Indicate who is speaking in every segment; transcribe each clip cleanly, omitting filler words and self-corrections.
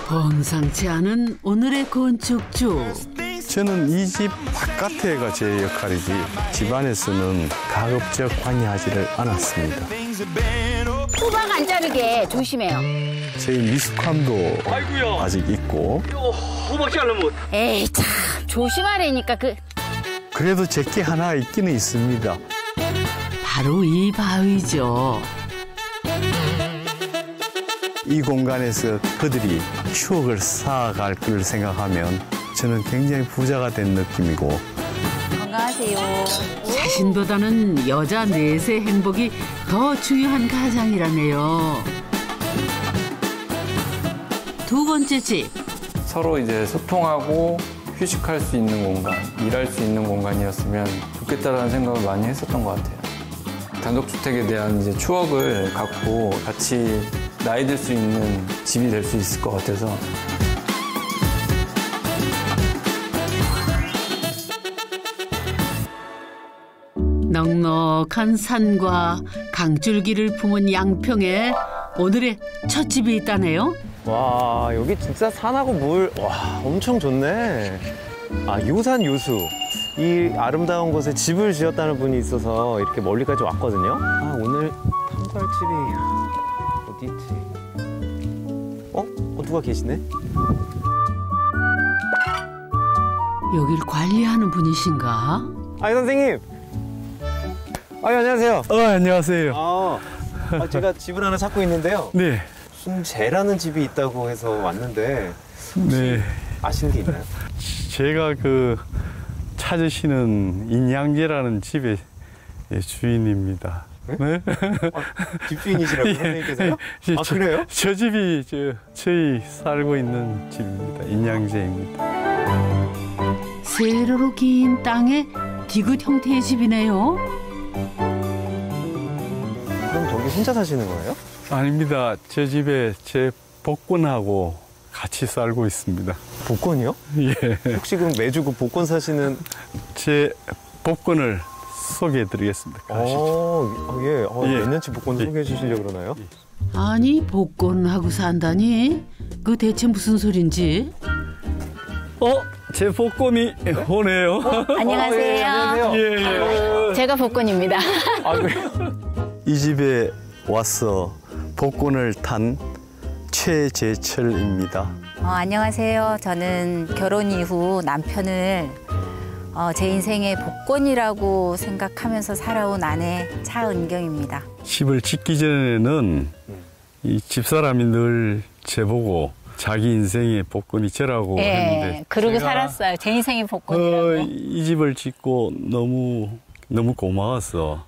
Speaker 1: 범상치 않은 오늘의 건축주.
Speaker 2: 저는 이 집 바깥에가 제 역할이지 집안에서는 가급적 관여하지를 않았습니다.
Speaker 3: 호박 안 자르게 조심해요.
Speaker 2: 제 미숙함도
Speaker 4: 아이고야.
Speaker 2: 아직 있고.
Speaker 4: 호박 자르면.
Speaker 3: 에이 참 조심하라니까
Speaker 2: 그래도 제게 하나 있기는 있습니다.
Speaker 1: 바로 이 바위죠.
Speaker 2: 이 공간에서 그들이 추억을 쌓아갈 걸 생각하면 저는 굉장히 부자가 된 느낌이고.
Speaker 3: 건강하세요.
Speaker 1: 자신보다는 여자 넷의 행복이 더 중요한 가장이라네요. 두 번째 집.
Speaker 5: 서로 이제 소통하고 휴식할 수 있는 공간, 일할 수 있는 공간이었으면 좋겠다라는 생각을 많이 했었던 것 같아요. 단독주택에 대한 이제 추억을 갖고 같이 나이 들 수 있는 집이 될 수 있을 것 같아서.
Speaker 1: 넉넉한 산과 강줄기를 품은 양평에 오늘의 첫 집이 있다네요.
Speaker 6: 와, 여기 진짜 산하고 물, 와, 엄청 좋네. 아, 요산 요수. 이 아름다운 곳에 집을 지었다는 분이 있어서 이렇게 멀리까지 왔거든요. 아, 오늘 탐구할 집이 어디 있지? 누가 계시네?
Speaker 1: 여길 관리하는 분이신가?
Speaker 6: 아니, 선생님. 안녕하세요.
Speaker 2: 안녕하세요.
Speaker 6: 제가 집을 하나 찾고 있는데요.
Speaker 2: 네.
Speaker 6: 순재라는 집이 있다고 해서 왔는데
Speaker 2: 네.
Speaker 6: 아시는 게 있나요?
Speaker 2: 제가 찾으시는 인양제라는 집의 주인입니다.
Speaker 6: 네? 집주인이시라고 선생님께서요? 그래요?
Speaker 2: 저 집이 저희 살고 있는 집입니다. 인양제입니다.
Speaker 1: 세로로 긴 땅에 디귿 형태의 집이네요.
Speaker 6: 그럼 저기 혼자 사시는 거예요?
Speaker 2: 아닙니다. 저 집에 제 복권하고 같이 살고 있습니다.
Speaker 6: 복권이요?
Speaker 2: 예.
Speaker 6: 혹시 그럼 매주 그 복권 사시는?
Speaker 2: 제 복권을 소개해드리겠습니다.
Speaker 6: 예.
Speaker 2: 예.
Speaker 6: 몇 년치 복권 소개해 주시려고 그러나요?
Speaker 1: 아니 복권하고 산다니? 그 대체 무슨 소린지?
Speaker 2: 제 복권이 오네요.
Speaker 3: 안녕하세요.
Speaker 2: 예.
Speaker 3: 제가 복권입니다.
Speaker 2: 이 집에 와서 복권을 탄 최재철입니다.
Speaker 3: 안녕하세요. 저는 결혼 이후 남편을 제 인생의 복권이라고 생각하면서 살아온 아내 차은경입니다.
Speaker 2: 집을 짓기 전에는 이 집사람이 늘 제보고 자기 인생의 복권이 저라고 했는데
Speaker 3: 그러고 살았어요. 제 인생의 복권이라고.
Speaker 2: 이 집을 짓고 너무 고마워서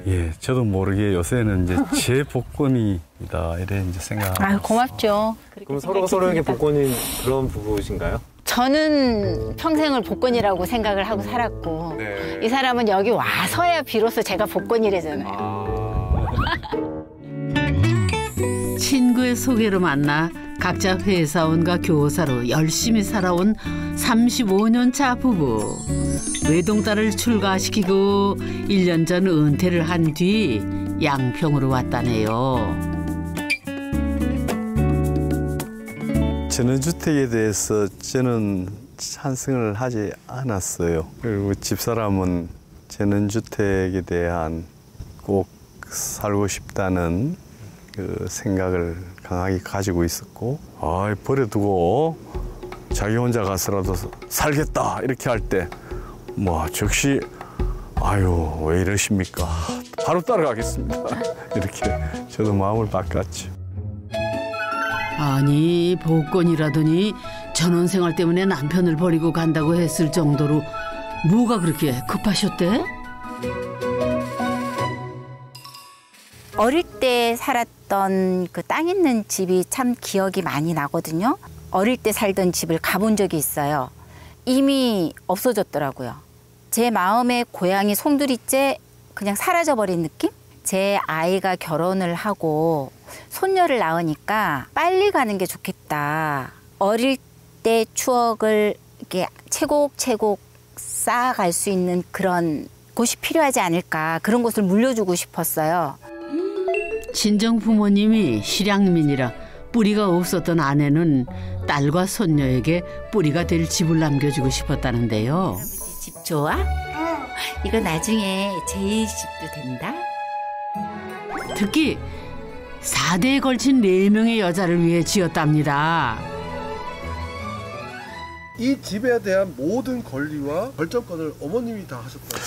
Speaker 2: 예, 저도 모르게 요새는 이제 제 복권이다 이래 이제 생각하고.
Speaker 3: 고맙죠.
Speaker 6: 그럼 서로가 서로에게 복권인 그런 부부신가요?
Speaker 3: 저는 평생을 복권이라고 생각을 하고 살았고 이 사람은 여기 와서야 비로소 제가 복권이래잖아요.
Speaker 1: 친구의 소개로 만나 각자 회사원과 교사로 열심히 살아온 35년 차 부부. 외동딸을 출가시키고 1년 전 은퇴를 한 뒤 양평으로 왔다네요.
Speaker 2: 전원주택에 대해서 저는 찬성을 하지 않았어요. 그리고 집사람은 전원주택에 대한 꼭 살고 싶다는 그 생각을 강하게 가지고 있었고, 버려두고 자기 혼자 가서라도 살겠다 이렇게 할 때 즉시 왜 이러십니까? 바로 따라가겠습니다. 이렇게 저도 마음을 바꿨죠.
Speaker 1: 아니 복권이라더니 전원생활 때문에 남편을 버리고 간다고 했을 정도로 뭐가 그렇게 급하셨대?
Speaker 3: 어릴 때 살았던 그 땅 있는 집이 참 기억이 많이 나거든요. 어릴 때 살던 집을 가본 적이 있어요. 이미 없어졌더라고요. 제 마음의 고향이 송두리째 그냥 사라져버린 느낌? 제 아이가 결혼을 하고 손녀를 낳으니까 빨리 가는 게 좋겠다. 어릴 때 추억을 이렇게 채곡채곡 쌓아갈 수 있는 그런 곳이 필요하지 않을까. 그런 곳을 물려주고 싶었어요.
Speaker 1: 친정 부모님이 실향민이라 뿌리가 없었던 아내는 딸과 손녀에게 뿌리가 될 집을 남겨주고 싶었다는데요.
Speaker 3: 할아버지 집 좋아? 이거 나중에 제 집도 된다.
Speaker 1: 특히 4대에 걸친 4명의 여자를 위해 지었답니다.
Speaker 4: 이 집에 대한 모든 권리와 결정권을 어머님이 다 하셨다고.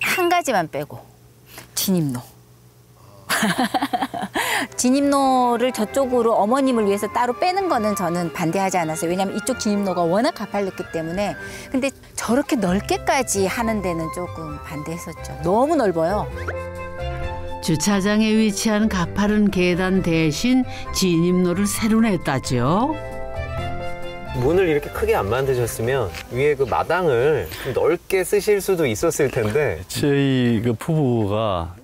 Speaker 3: 한 가지만 빼고 진입로. 진입로를 저쪽으로 어머님을 위해서 따로 빼는 거는 저는 반대하지 않았어요. 왜냐하면 이쪽 진입로가 워낙 가팔렸기 때문에. 근데 저렇게 넓게까지 하는 데는 조금 반대했었죠. 너무 넓어요.
Speaker 1: 주차장에 위치한 가파른 계단 대신 진입로를 새로 냈다죠.
Speaker 6: 문을 이렇게 크게 안 만드셨으면 위에 그 마당을 좀 넓게 쓰실 수도 있었을 텐데.
Speaker 2: 저희 그 부부가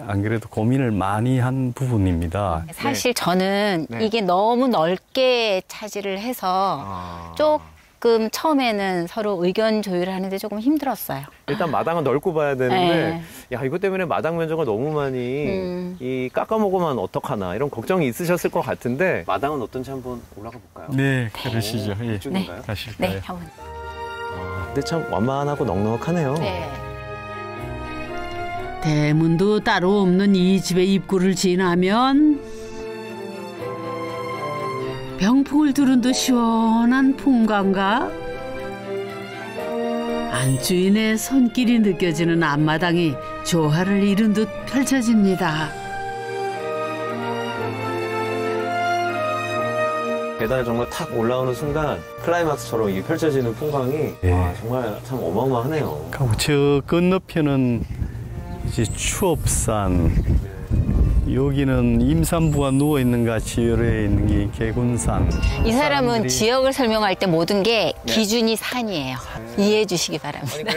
Speaker 2: 안 그래도 고민을 많이 한 부분입니다.
Speaker 3: 사실 저는 이게 너무 넓게 차지를 해서 조금 처음에는 서로 의견 조율하는데 조금 힘들었어요.
Speaker 6: 일단 마당은 넓고 봐야 되는데 야 이것 때문에 마당 면적을 너무 많이 이 깎아먹으면 어떡하나 이런 걱정이 있으셨을 것 같은데 마당은 어떤지 한번 올라가 볼까요?
Speaker 2: 네, 그러시죠. 예.
Speaker 6: 이쪽인가요?
Speaker 2: 가실까요?
Speaker 3: 네, 한번.
Speaker 6: 근데 참 완만하고 넉넉하네요.
Speaker 3: 네.
Speaker 1: 대문도 따로 없는 이 집의 입구를 지나면 병풍을 두른 듯 시원한 풍광과 안주인의 손길이 느껴지는 앞마당이 조화를 이룬 듯 펼쳐집니다.
Speaker 6: 계단에 정말 탁 올라오는 순간 클라이막스처럼 이게 펼쳐지는 풍광이 와, 정말 참 어마어마하네요.
Speaker 2: 그리고 저 건너편은 이제 추업산, 여기는 임산부가 누워 있는 같이 열려 있는 게 개군산.
Speaker 3: 이 사람은
Speaker 2: 사람들이-
Speaker 3: 지역을 설명할 때 모든 게 기준이 산이에요. 이해해 주시기 바랍니다.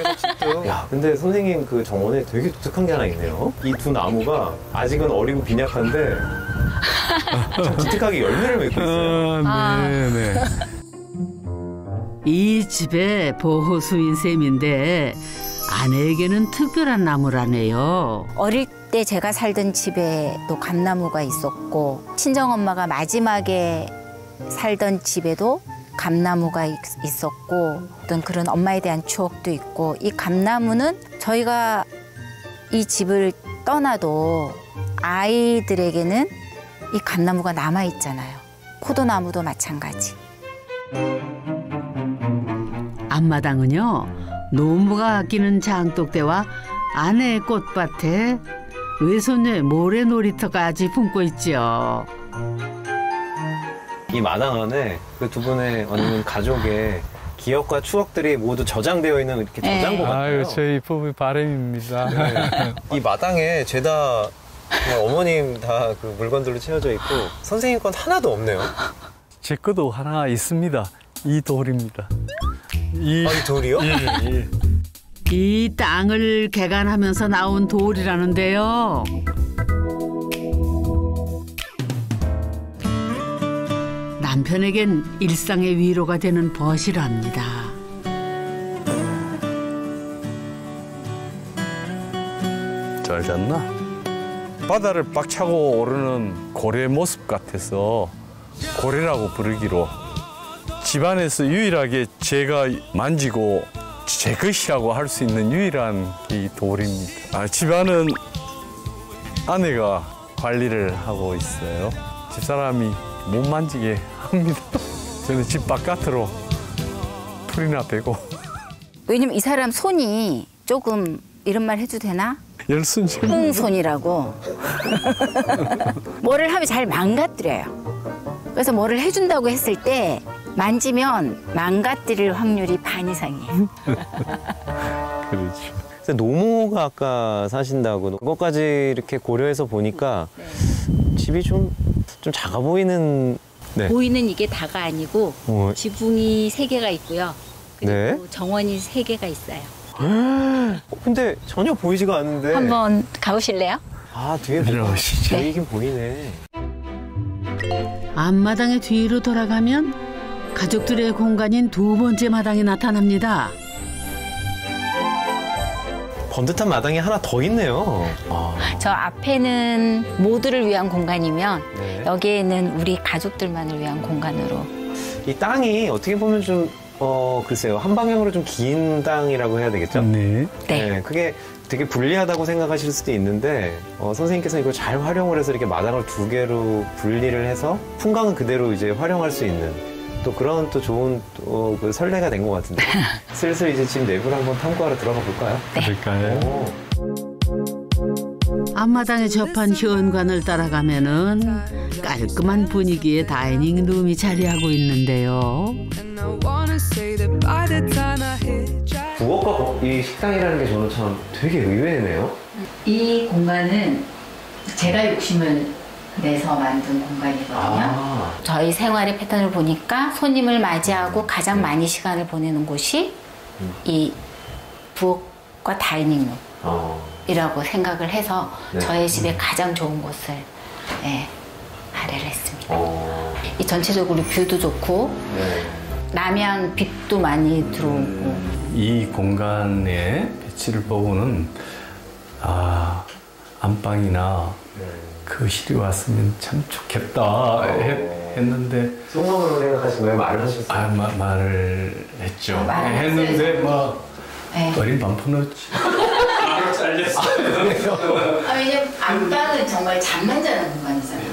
Speaker 6: 야, 근데 선생님 그 정원에 되게 독특한 게 하나 있네요. 이 두 나무가 아직은 어리고 빈약한데 참 기특하게 열매를 맺고 있어요.
Speaker 2: 네.
Speaker 1: 이 집의 보호수인 셈인데 아내에게는 특별한 나무라네요.
Speaker 3: 어릴 때 제가 살던 집에도 감나무가 있었고 친정엄마가 마지막에 살던 집에도 감나무가 있었고 어떤 그런 엄마에 대한 추억도 있고 이 감나무는 저희가 이 집을 떠나도 아이들에게는 이 감나무가 남아있잖아요. 포도나무도 마찬가지.
Speaker 1: 앞마당은요. 노무가 아끼는 장독대와 아내의 꽃밭에 외손녀의 모래놀이터까지 품고 있죠.
Speaker 6: 이 마당 안에 그 두 분의 어느 가족의 기억과 추억들이 모두 저장되어 있는 이렇게 저장고 같아요.
Speaker 2: 아유, 저희 부부 바람입니다.
Speaker 6: 네. 이 마당에 죄다 그냥 어머님 다 그 물건들로 채워져 있고 선생님 건 하나도 없네요.
Speaker 2: 제 것도 하나 있습니다. 이 돌입니다. 이
Speaker 6: 돌이요?
Speaker 2: 예.
Speaker 1: 이 땅을 개간하면서 나온 돌이라는데요. 남편에겐 일상의 위로가 되는 벗이랍니다.
Speaker 2: 잘 잤나? 바다를 빡 차고 오르는 고래 모습 같아서 고래라고 부르기로 집안에서 유일하게 제가 만지고 제 것이라고 할 수 있는 유일한 이 돌입니다. 집안은 아내가 관리를 하고 있어요. 집사람이 못 만지게 합니다. 저는 집 바깥으로 풀이나 베고.
Speaker 3: 왜냐면 이 사람 손이 조금 이런 말 해도 되나?
Speaker 2: 열순지.
Speaker 3: 뿡손이라고. 뭐를 하면 잘 망가뜨려요. 그래서 뭐를 해준다고 했을 때 만지면 망가뜨릴 확률이 반 이상이에요.
Speaker 2: 그렇죠.
Speaker 6: 그래서 노모가 아까 사신다고 그것까지 이렇게 고려해서 보니까 집이 좀 작아 보이는. 네.
Speaker 3: 보이는 이게 다가 아니고 지붕이 3개가 있고요. 그리고
Speaker 6: 네.
Speaker 3: 정원이 3개가 있어요.
Speaker 6: 근데 전혀 보이지가 않는데.
Speaker 3: 한번 가보실래요?
Speaker 6: 아, 뒤에
Speaker 2: 들어오시죠.
Speaker 6: 보이긴 보이네.
Speaker 1: 앞마당의 뒤로 돌아가면 가족들의 공간인 두 번째 마당이 나타납니다.
Speaker 6: 번듯한 마당이 하나 더 있네요.
Speaker 3: 저 앞에는 모두를 위한 공간이면
Speaker 6: 네.
Speaker 3: 여기에는 우리 가족들만을 위한 공간으로.
Speaker 6: 이 땅이 어떻게 보면 좀 글쎄요, 한 방향으로 좀 긴 땅이라고 해야 되겠죠?
Speaker 2: 네.
Speaker 3: 네.
Speaker 6: 그게 되게 불리하다고 생각하실 수도 있는데 선생님께서 이걸 잘 활용을 해서 이렇게 마당을 두 개로 분리를 해서 풍광은 그대로 이제 활용할 수 있는 또 그런 또 좋은 그 선례가 된 것 같은데 슬슬 이제 집 내부를 한번 탐구하러 들어가 볼까요?
Speaker 2: 그럴까요?
Speaker 1: 앞마당에 접한 현관을 따라가면은 깔끔한 분위기의 다이닝 룸이 자리하고 있는데요.
Speaker 6: 부엌과 이 식당이라는 게 저는 참 되게 의외네요.
Speaker 3: 이 공간은 제가 욕심을 내서 만든 공간이거든요. 저희 생활의 패턴을 보니까 손님을 맞이하고 가장 많이 시간을 보내는 곳이 이 부엌과 다이닝룸. 이라고 생각을 해서
Speaker 6: 네.
Speaker 3: 저의 집에 가장 좋은 곳을 할애를 했습니다. 이 전체적으로 뷰도 좋고
Speaker 6: 네.
Speaker 3: 남양 빛도 많이 들어오고
Speaker 2: 이 공간의 배치를 보고는 안방이나 거실이 왔으면 참 좋겠다 했는데
Speaker 6: 속마음으로 생각하신 거예요? 말을 하셨어요?
Speaker 2: 말을 했죠.
Speaker 3: 말을
Speaker 2: 했는데 막
Speaker 3: 네.
Speaker 2: 어린 반푼어치
Speaker 3: 왜냐면 안방은 정말 잠만 자는 공간이잖아요.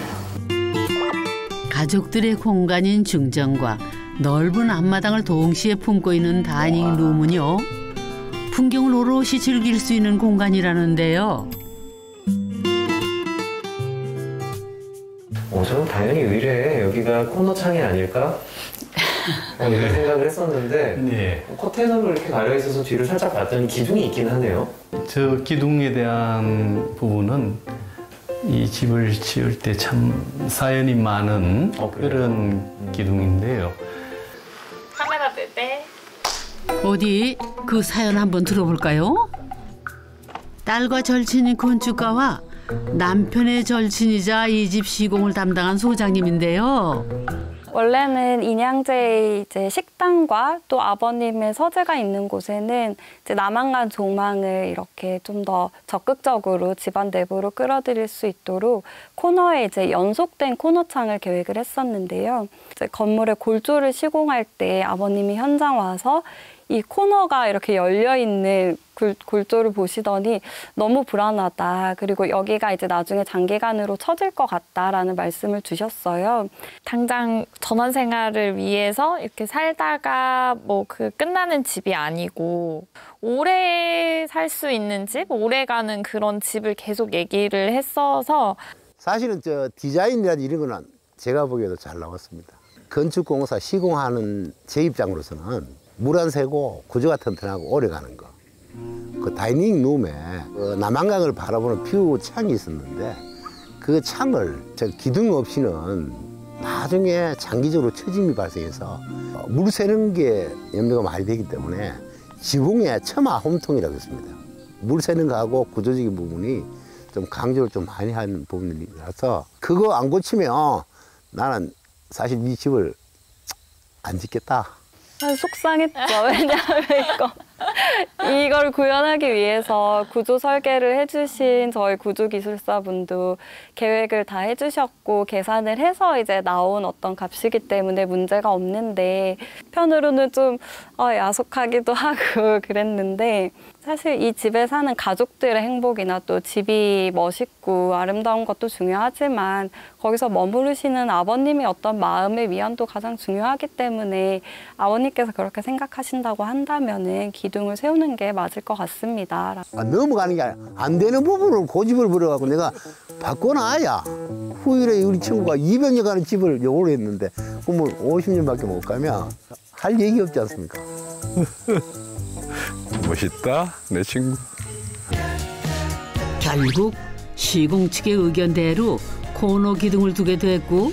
Speaker 1: 가족들의 공간인 중정과 넓은 앞마당을 동시에 품고 있는 다이닝 룸은요. 풍경을 오롯이 즐길 수 있는 공간이라는데요.
Speaker 6: 저는 당연히 의뢰에 여기가 코너 창이 아닐까? 이런 생각을 했었는데
Speaker 2: 네.
Speaker 6: 커튼으로 이렇게 가려 있어서 뒤를 살짝 봤더니 기둥이 있긴 하네요.
Speaker 2: 저 기둥에 대한 부분은 이 집을 지을 때 참 사연이 많은 그런 기둥인데요.
Speaker 7: 카메라 뺄
Speaker 1: 어디 그 사연 한번 들어볼까요? 딸과 절친인 건축가와 남편의 절친이자 이 집 시공을 담당한 소장님인데요.
Speaker 7: 원래는 인양제의 이제 식당과 또 아버님의 서재가 있는 곳에는 이제 남한간 조망을 이렇게 좀 더 적극적으로 집안 내부로 끌어들일 수 있도록 코너에 이제 연속된 코너창을 계획을 했었는데요. 이제 건물의 골조를 시공할 때 아버님이 현장 와서 이 코너가 이렇게 열려있는 골조를 보시더니 너무 불안하다. 그리고 여기가 이제 나중에 장기간으로 처질 것 같다라는 말씀을 주셨어요.
Speaker 8: 당장 전원 생활을 위해서 이렇게 살다가 뭐 그 끝나는 집이 아니고 오래 살 수 있는 집, 오래 가는 그런 집을 계속 얘기를 했어서
Speaker 9: 사실은 저 디자인이라든지 이런 거는 제가 보기에도 잘 나왔습니다. 건축공사 시공하는 제 입장으로서는 물 안 새고 구조가 튼튼하고 오래 가는 거. 그 다이닝 룸에 그 남한강을 바라보는 뷰 창이 있었는데 그 창을 저 기둥 없이는 나중에 장기적으로 처짐이 발생해서 물 새는 게 염려가 많이 되기 때문에 지붕에 처마 홈통이라고 했습니다. 물 새는 거하고 구조적인 부분이 좀 강조를 좀 많이 한 부분이라서 그거 안 고치면 나는 사실 이 집을 안 짓겠다.
Speaker 7: 속상했죠. 왜냐하면 이걸 구현하기 위해서 구조 설계를 해주신 저희 구조기술사분도 계획을 다 해주셨고 계산을 해서 이제 나온 어떤 값이기 때문에 문제가 없는데 편으로는 좀 야속하기도 하고 그랬는데 사실 이 집에 사는 가족들의 행복이나 또 집이 멋있고 아름다운 것도 중요하지만 거기서 머무르시는 아버님의 어떤 마음의 위안도 가장 중요하기 때문에 아버님께서 그렇게 생각하신다고 한다면은 기둥을 세우는 게 맞을 것 같습니다.
Speaker 9: 넘어가는 게 안 되는 부분을 고집을 부려갖고 내가 바꿔놔야 후일에 우리 친구가 200년 가는 집을 요구를 했는데 그러면 50년밖에 못 가면 할 얘기 없지 않습니까?
Speaker 2: 멋있다, 내 친구.
Speaker 1: 결국 시공 측의 의견대로 코너 기둥을 두게 됐고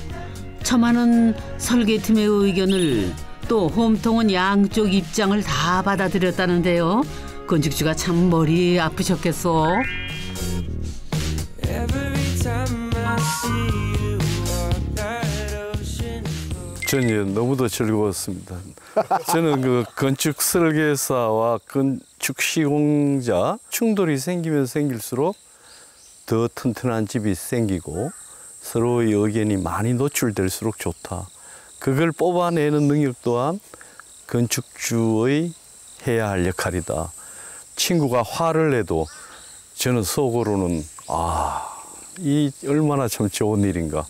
Speaker 1: 처마는 설계팀의 의견을 또 홈통은 양쪽 입장을 다 받아들였다는데요. 건축주가 참 머리 아프셨겠어.
Speaker 2: 저는 너무도 즐거웠습니다. 저는 그 건축 설계사와 건축 시공자 충돌이 생기면 생길수록 더 튼튼한 집이 생기고 서로의 의견이 많이 노출될수록 좋다. 그걸 뽑아내는 능력 또한 건축주의 해야 할 역할이다. 친구가 화를 내도 저는 속으로는 이 얼마나 참 좋은 일인가.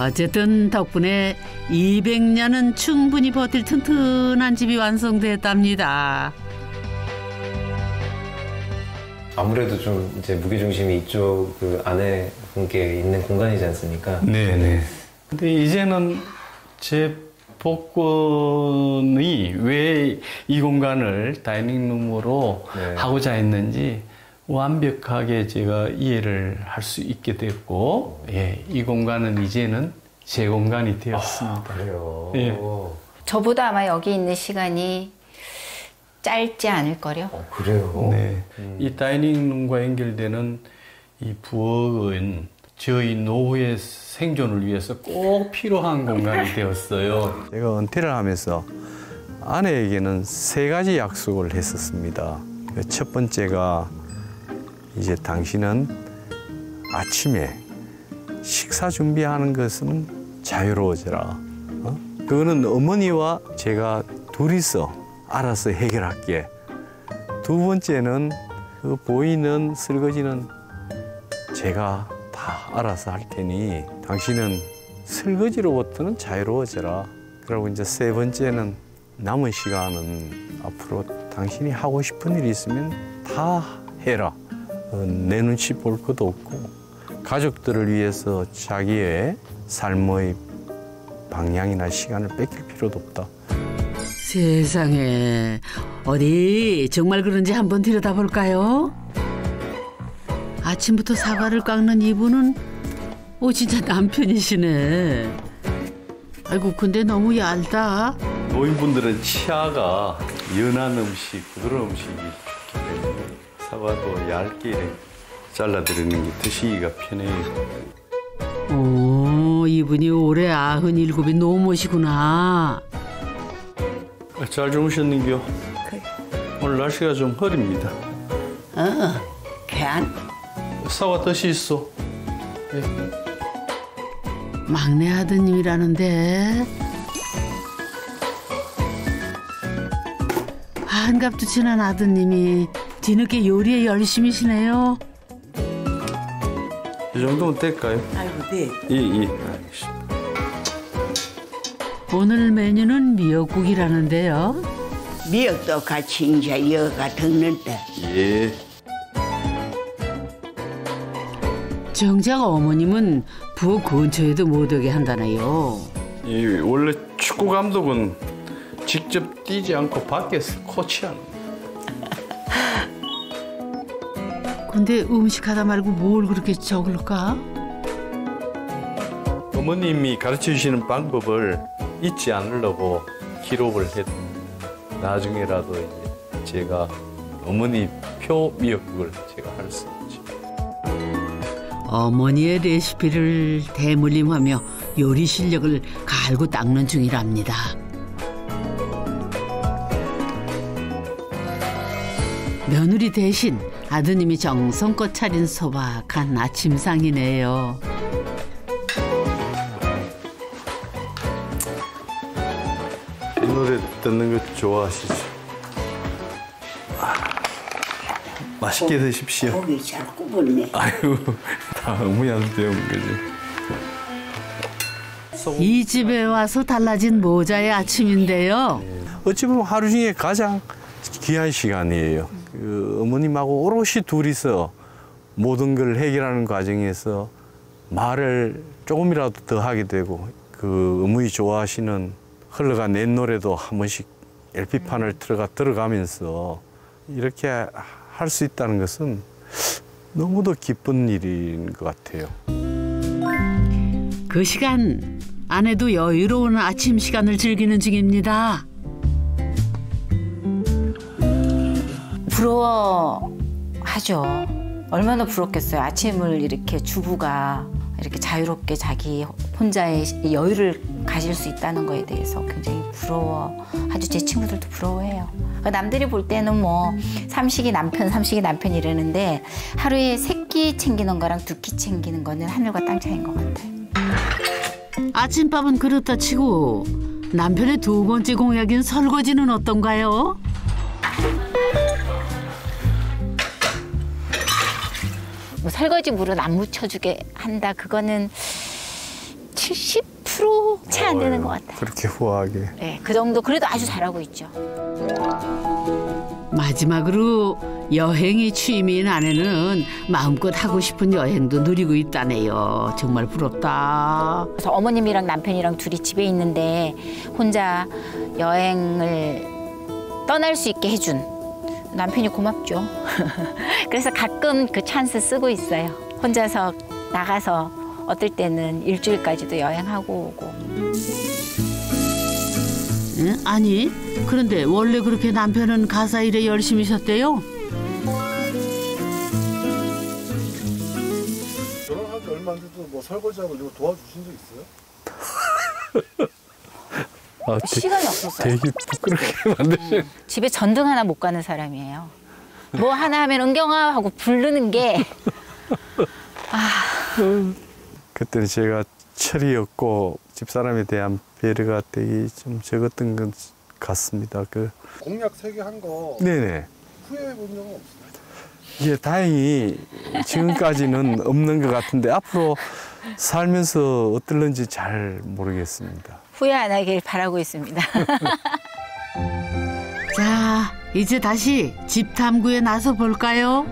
Speaker 1: 어쨌든 덕분에 200년은 충분히 버틸 튼튼한 집이 완성됐답니다.
Speaker 6: 아무래도 좀 이제 무게중심이 이쪽 그 안에 분께 있는 공간이지 않습니까?
Speaker 2: 네네. 근데 이제는 제 복권이 왜 이 공간을 다이닝룸으로 하고자 했는지 완벽하게 제가 이해를 할 수 있게 됐고, 이 공간은 이제는 제 공간이 되었습니다.
Speaker 6: 그래요?
Speaker 2: 예.
Speaker 3: 저보다 아마 여기 있는 시간이 짧지 않을 거요.
Speaker 6: 그래요?
Speaker 2: 네. 이 다이닝룸과 연결되는 이 부엌은 저희 노후의 생존을 위해서 꼭 필요한 공간이 되었어요. 제가 은퇴를 하면서 아내에게는 3가지 약속을 했었습니다. 첫 번째가 이제 당신은 아침에 식사 준비하는 것은 자유로워져라. 그거는 어머니와 제가 둘이서 알아서 해결할게. 두 번째는 그 보이는 설거지는 제가 다 알아서 할 테니 당신은 설거지로부터는 자유로워져라. 그리고 이제 3번째는 남은 시간은 앞으로 당신이 하고 싶은 일이 있으면 다 해라. 내 눈치 볼 것도 없고 가족들을 위해서 자기의 삶의 방향이나 시간을 뺏길 필요도 없다.
Speaker 1: 세상에, 어디 정말 그런지 한번 들여다볼까요? 아침부터 사과를 깎는 이분은 진짜 남편이시네. 아이고, 근데 너무 얇다.
Speaker 2: 노인분들은 치아가 연한 음식, 부드러운 음식이 좋기 때문에 사과도 얇게 잘라드리는 게 드시기가 편해요.
Speaker 1: 이분이 올해 97이 노모시구나.
Speaker 2: 잘 주무셨는겨?
Speaker 10: 그래.
Speaker 2: 오늘 날씨가 좀 흐립니다.
Speaker 10: 걔안
Speaker 2: 사과 덧이 있어. 네.
Speaker 1: 막내 아드님이라는데 한갑도 지난 아드님이 뒤늦게 요리에 열심히시네요.
Speaker 2: 이 정도면 될까요?
Speaker 10: 아이고 네.
Speaker 2: 예. 알겠습니다.
Speaker 1: 오늘 메뉴는 미역국이라는데요.
Speaker 10: 미역도 같이 이제 여가 듣는데.
Speaker 2: 예.
Speaker 1: 정작 어머님은 부엌 근처에도 못 오게 한다네요.
Speaker 2: 원래 축구 감독은 직접 뛰지 않고 밖에서 코치하는.
Speaker 1: 근데 음식하다 말고 뭘 그렇게 적을까?
Speaker 2: 어머님이 가르쳐주시는 방법을 잊지 않으려고 기록을 해도 나중에라도 이제 제가 어머니 표 미역국을 제가 할 수 있죠.
Speaker 1: 어머니의 레시피를 대물림하며 요리 실력을 갈고 닦는 중이랍니다. 며느리 대신 아드님이 정성껏 차린 소박한 아침상이네요.
Speaker 2: 이 노래 듣는 거 좋아하시죠? 맛있게 드십시오.
Speaker 10: 고기 잘 굽었네.
Speaker 2: 아유, 다 어머니한테 배운 거지.
Speaker 1: 이 집에 와서 달라진 모자의 아침인데요.
Speaker 2: 어찌 보면 하루 중에 가장 귀한 시간이에요. 그 어머님하고 오롯이 둘이서 모든 걸 해결하는 과정에서 말을 조금이라도 더 하게 되고 그 어머니 좋아하시는 흘러간 옛 노래도 한 번씩 LP판을 들어가면서 이렇게 할 수 있다는 것은 너무도 기쁜 일인 것 같아요.
Speaker 1: 그 시간 아내도 여유로운 아침 시간을 즐기는 중입니다.
Speaker 3: 부러워하죠. 얼마나 부럽겠어요. 아침을 이렇게 주부가 이렇게 자유롭게 자기 혼자의 여유를 가질 수 있다는 거에 대해서 굉장히 부러워. 아주 제 친구들도 부러워해요. 남들이 볼 때는 뭐 삼식이 남편 이러는데 하루에 3끼 챙기는 거랑 2끼 챙기는 거는 하늘과 땅 차이인 것 같아요.
Speaker 1: 아침밥은 그렇다 치고 남편의 2번째 공약인 설거지는 어떤가요?
Speaker 3: 뭐 설거지 물은 안 묻혀주게 한다. 그거는 70% 채 안 되는 것 같아요.
Speaker 2: 그렇게 후하게.
Speaker 3: 네, 그 정도 그래도 아주 잘하고 있죠.
Speaker 1: 마지막으로 여행이 취미인 아내는 마음껏 하고 싶은 여행도 누리고 있다네요. 정말 부럽다.
Speaker 3: 그래서 어머님이랑 남편이랑 둘이 집에 있는데 혼자 여행을 떠날 수 있게 해준 남편이 고맙죠. 그래서 가끔 그 찬스 쓰고 있어요. 혼자서 나가서 어떨 때는 일주일까지도 여행하고 오고.
Speaker 1: 응? 아니, 그런데 원래 그렇게 남편은 가사 일에 열심히셨대요?
Speaker 4: 결혼한 지 얼마 안 돼도 뭐 설거지하고 이런 거 도와주신 적 있어요?
Speaker 3: 시간이 없었어요.
Speaker 2: 되게 부끄럽게 만드시는.
Speaker 3: 집에 전등 하나 못 가는 사람이에요. 뭐 하나 하면 은경아 하고 부르는 게.
Speaker 2: 그때는 제가 철이 없고 집사람에 대한 배려가 되게 좀 적었던 것 같습니다.
Speaker 4: 공약 3개 한 거
Speaker 2: 네네.
Speaker 4: 후회해 본 적은 없어요?
Speaker 2: 이게 다행히 지금까지는 없는 것 같은데 앞으로 살면서 어떨는지 잘 모르겠습니다.
Speaker 3: 후회 안 하길 바라고 있습니다.
Speaker 1: 자, 이제 다시 집 탐구에 나서 볼까요?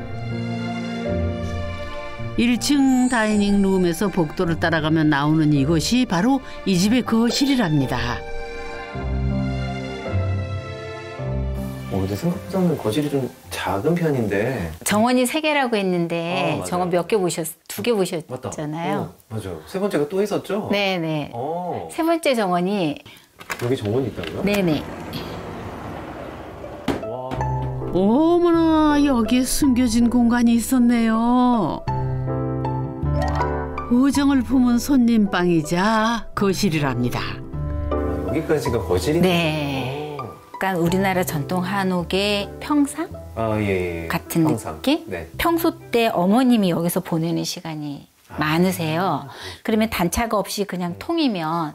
Speaker 1: 1층 다이닝 룸에서 복도를 따라가면 나오는 이곳이 바로 이 집의 거실이랍니다.
Speaker 6: 근데 생각보다는 거실이 좀 작은 편인데.
Speaker 3: 정원이 3개라고 했는데 정원 몇 개 보셨? 2개 보셨잖아요.
Speaker 6: 맞아. 3번째가 또 있었죠?
Speaker 3: 네네. 3번째 정원이
Speaker 6: 여기 정원이 있다고요?
Speaker 3: 네네.
Speaker 1: 어머나, 여기에 숨겨진 공간이 있었네요. 우정을 품은 손님방이자 거실이랍니다.
Speaker 6: 여기까지가 거실이?
Speaker 3: 네. 약간 우리나라 전통 한옥의 평상?
Speaker 6: 예.
Speaker 3: 같은
Speaker 6: 평상.
Speaker 3: 느낌?
Speaker 6: 네.
Speaker 3: 평소 때 어머님이 여기서 보내는 시간이 많으세요. 그러면 단차가 없이 그냥 통이면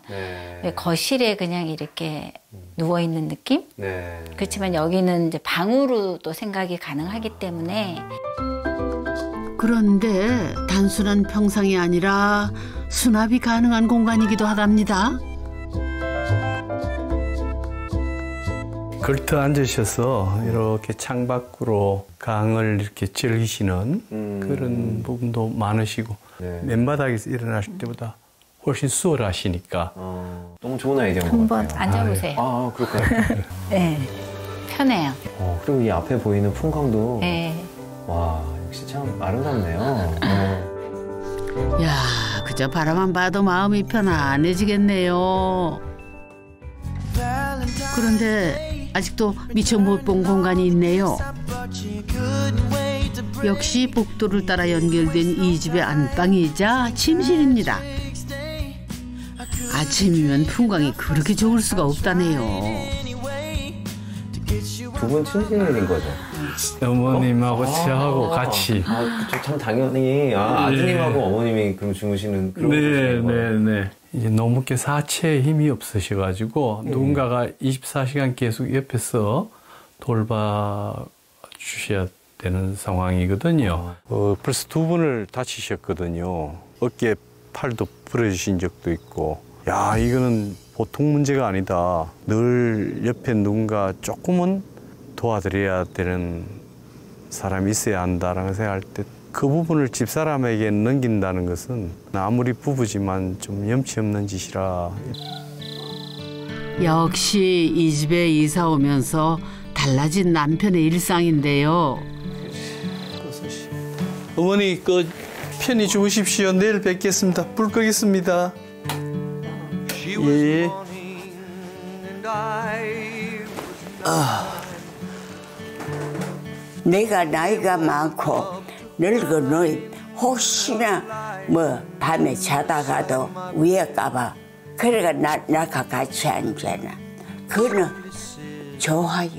Speaker 3: 거실에 그냥 이렇게 누워있는 느낌?
Speaker 6: 네.
Speaker 3: 그렇지만 여기는 이제 방으로 또 생각이 가능하기 때문에.
Speaker 1: 그런데 단순한 평상이 아니라 수납이 가능한 공간이기도 하답니다.
Speaker 2: 걸터 앉으셔서 이렇게 창밖으로 강을 이렇게 즐기시는 그런 부분도 많으시고 맨바닥에서 일어나실 때보다 훨씬 수월하시니까
Speaker 6: 너무 좋은 아이디어인 것
Speaker 3: 한번
Speaker 6: 같아요.
Speaker 3: 앉아보세요.
Speaker 6: 그럴까요?
Speaker 3: 네, 편해요.
Speaker 6: 그리고 이 앞에 보이는 풍광도
Speaker 3: 네.
Speaker 6: 와, 역시 참 아름답네요.
Speaker 1: 야, 그저 바라만 봐도 마음이 편안해지겠네요. 그런데 아직도 미처 못 본 공간이 있네요. 역시 복도를 따라 연결된 이 집의 안방이자 침실입니다. 아침이면 풍광이 그렇게 좋을 수가 없다네요.
Speaker 6: 두 분 친신인 거죠?
Speaker 2: 어머님하고 저하고 같이.
Speaker 6: 그쵸. 참 당연히 아드님하고 어머님이 그럼 주무시는 그런 곳이네요.
Speaker 2: 네. 이제 너무께 사체에 힘이 없으셔가지고 누군가가 24시간 계속 옆에서 돌봐 주셔야 되는 상황이거든요. 벌써 2번을 다치셨거든요. 어깨 팔도 부러지신 적도 있고. 야, 이거는 보통 문제가 아니다. 늘 옆에 누군가 조금은 도와드려야 되는 사람이 있어야 한다라는 생각할 때 그 부분을 집사람에게 넘긴다는 것은 아무리 부부지만 좀 염치 없는 짓이라.
Speaker 1: 역시 이 집에 이사 오면서 달라진 남편의 일상인데요.
Speaker 2: 어머니, 편히 주무십시오. 내일 뵙겠습니다. 불 끄겠습니다. 예.
Speaker 10: 내가 나이가 많고 늙어 너희 혹시나 뭐 밤에 자다가도 위에 까봐. 그래가 나가 같이 앉잖아. 그거는 좋아요.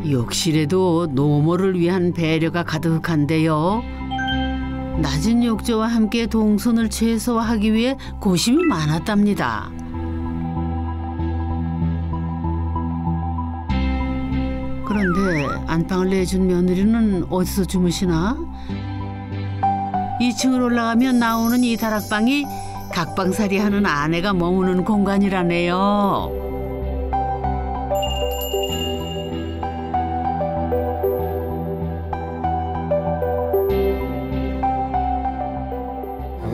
Speaker 1: 욕실에도 노모를 위한 배려가 가득한데요. 낮은 욕조와 함께 동선을 최소화하기 위해 고심이 많았답니다. 그런데 안방을 내준 며느리는 어디서 주무시나? 2층을 올라가면 나오는 이 다락방이 각방살이 하는 아내가 머무는 공간이라네요.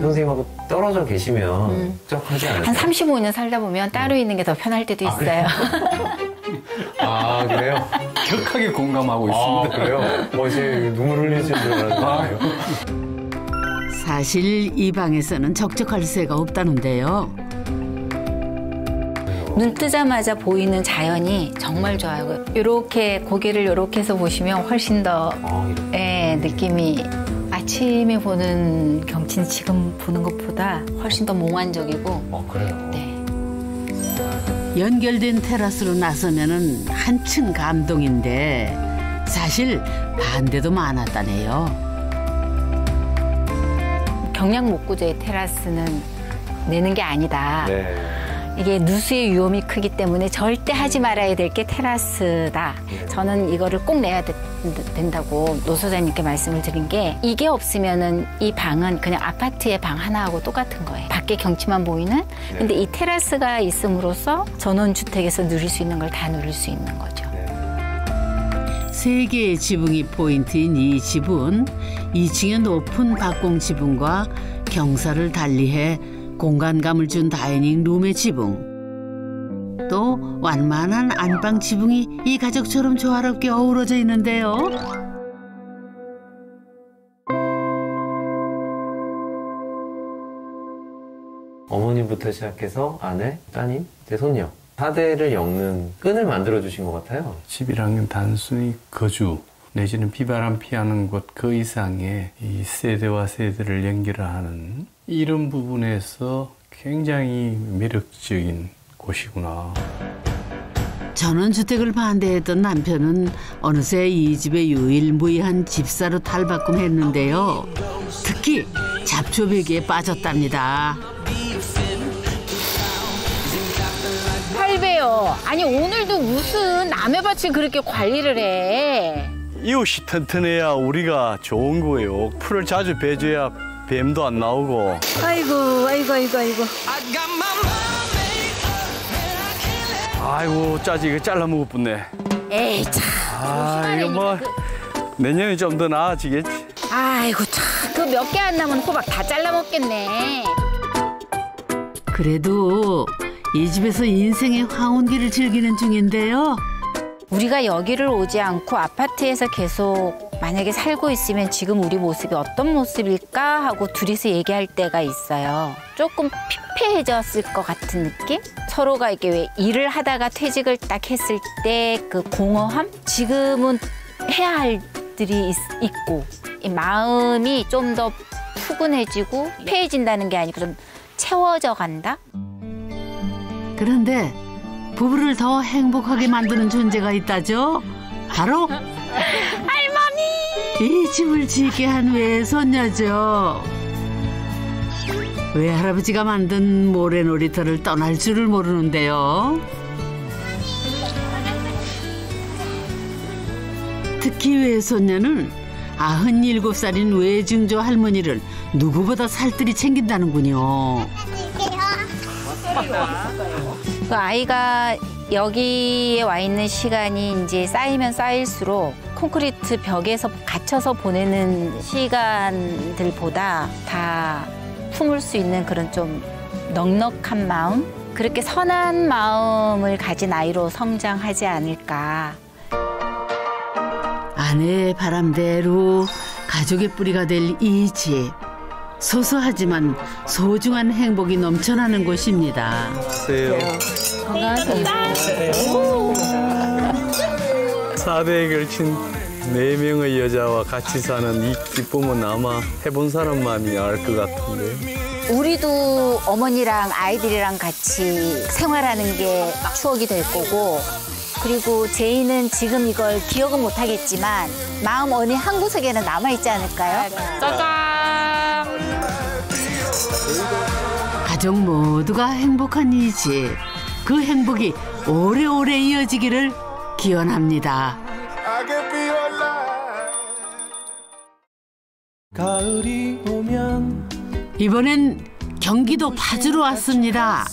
Speaker 6: 선생님하고 떨어져 계시면 적하지 않아요?
Speaker 3: 한 35년 살다 보면 따로 있는 게 더 편할 때도 있어요.
Speaker 6: 아, 그래요?
Speaker 5: 격하게 공감하고 있습니다.
Speaker 6: 그래요? 이제 눈물 흘리실 줄 알았는데요.
Speaker 1: 사실 이 방에서는 적적할 새가 없다는데요.
Speaker 3: 눈 뜨자마자 보이는 자연이 정말 좋아요. 이렇게 고개를 이렇게 해서 보시면 훨씬 더 느낌이 아침에 보는 경치는 지금 보는 것보다 훨씬 더 몽환적이고.
Speaker 6: 그래요?
Speaker 3: 네.
Speaker 1: 연결된 테라스로 나서면은 한층 감동인데 사실 반대도 많았다네요.
Speaker 3: 경량 목구조의 테라스는 내는 게 아니다.
Speaker 6: 네.
Speaker 3: 이게 누수의 위험이 크기 때문에 절대 하지 말아야 될 게 테라스다. 저는 이거를 꼭 내야 된다고 노 소장님께 말씀을 드린 게 이게 없으면은 이 방은 그냥 아파트의 방 하나하고 똑같은 거예요. 밖에 경치만 보이는. 근데 이 테라스가 있음으로써 전원주택에서 누릴 수 있는 걸 다 누릴 수 있는 거죠.
Speaker 1: 3개의 지붕이 포인트인 이 집은 2층의 높은 박공 지붕과 경사를 달리해 공간감을 준 다이닝 룸의 지붕. 또 완만한 안방 지붕이 이 가족처럼 조화롭게 어우러져 있는데요.
Speaker 6: 어머님부터 시작해서 아내, 따님, 제 손녀 4대를 엮는 끈을 만들어주신 것 같아요.
Speaker 2: 집이란 건 단순히 거주 내지는 비바람 피하는 곳 그 이상의 이 세대와 세대를 연결하는 이런 부분에서 굉장히 매력적인 곳이구나.
Speaker 1: 전원주택을 반대했던 남편은 어느새 이 집의 유일무이한 집사로 탈바꿈했는데요. 특히 잡초배기에 빠졌답니다.
Speaker 3: 8배요. 아니 오늘도 무슨 남의 밭을 그렇게 관리를 해.
Speaker 2: 이웃이 튼튼해야 우리가 좋은 거예요. 풀을 자주 베줘야 뱀도 안 나오고.
Speaker 3: 아이고.
Speaker 2: 아이고 짜지 이거 잘라 먹었네.
Speaker 3: 에이 참.
Speaker 2: 이거 뭐 내년에 좀 더 나아지겠지.
Speaker 3: 아이고 참. 그 몇 개 안 남은 호박 다 잘라 먹겠네.
Speaker 1: 그래도 이 집에서 인생의 황혼기를 즐기는 중인데요.
Speaker 3: 우리가 여기를 오지 않고 아파트에서 계속 만약에 살고 있으면 지금 우리 모습이 어떤 모습일까 하고 둘이서 얘기할 때가 있어요. 조금 피폐해졌을 것 같은 느낌? 서로가 이렇게 왜 일을 하다가 퇴직을 딱 했을 때 그 공허함? 지금은 해야 할 일들이 있고 이 마음이 좀 더 푸근해지고 피폐해진다는 게 아니고 좀 채워져 간다?
Speaker 1: 그런데 부부를 더 행복하게 만드는 존재가 있다죠. 바로
Speaker 3: 할머니!
Speaker 1: 이 집을 짓게 한 외손녀죠. 외할아버지가 만든 모래놀이터를 떠날 줄을 모르는데요. 특히 외손녀는 97살인 외증조 할머니를 누구보다 살뜰히 챙긴다는군요.
Speaker 3: 그 아이가 여기에 와 있는 시간이 이제 쌓이면 쌓일수록 콘크리트 벽에서 갇혀서 보내는 시간들보다 다 품을 수 있는 그런 좀 넉넉한 마음? 그렇게 선한 마음을 가진 아이로 성장하지 않을까.
Speaker 1: 아내의 바람대로 가족의 뿌리가 될 이 집. 소소하지만 소중한 행복이 넘쳐나는 곳입니다.
Speaker 3: 건강하세요.
Speaker 2: 4대에 걸친 4명의 여자와 같이 사는 이 기쁨은 아마 해본 사람만이 알 것 같은데.
Speaker 3: 우리도 어머니랑 아이들이랑 같이 생활하는 게 추억이 될 거고, 그리고 제이는 지금 이걸 기억은 못 하겠지만 마음 어느 한 구석에는 남아있지 않을까요?
Speaker 8: 짜잔!
Speaker 1: 가족 모두가 행복한 이 집. 그 행복이 오래오래 이어지기를 기원합니다.
Speaker 11: 가을이 오면
Speaker 1: 이번엔 경기도 파주로 왔습니다.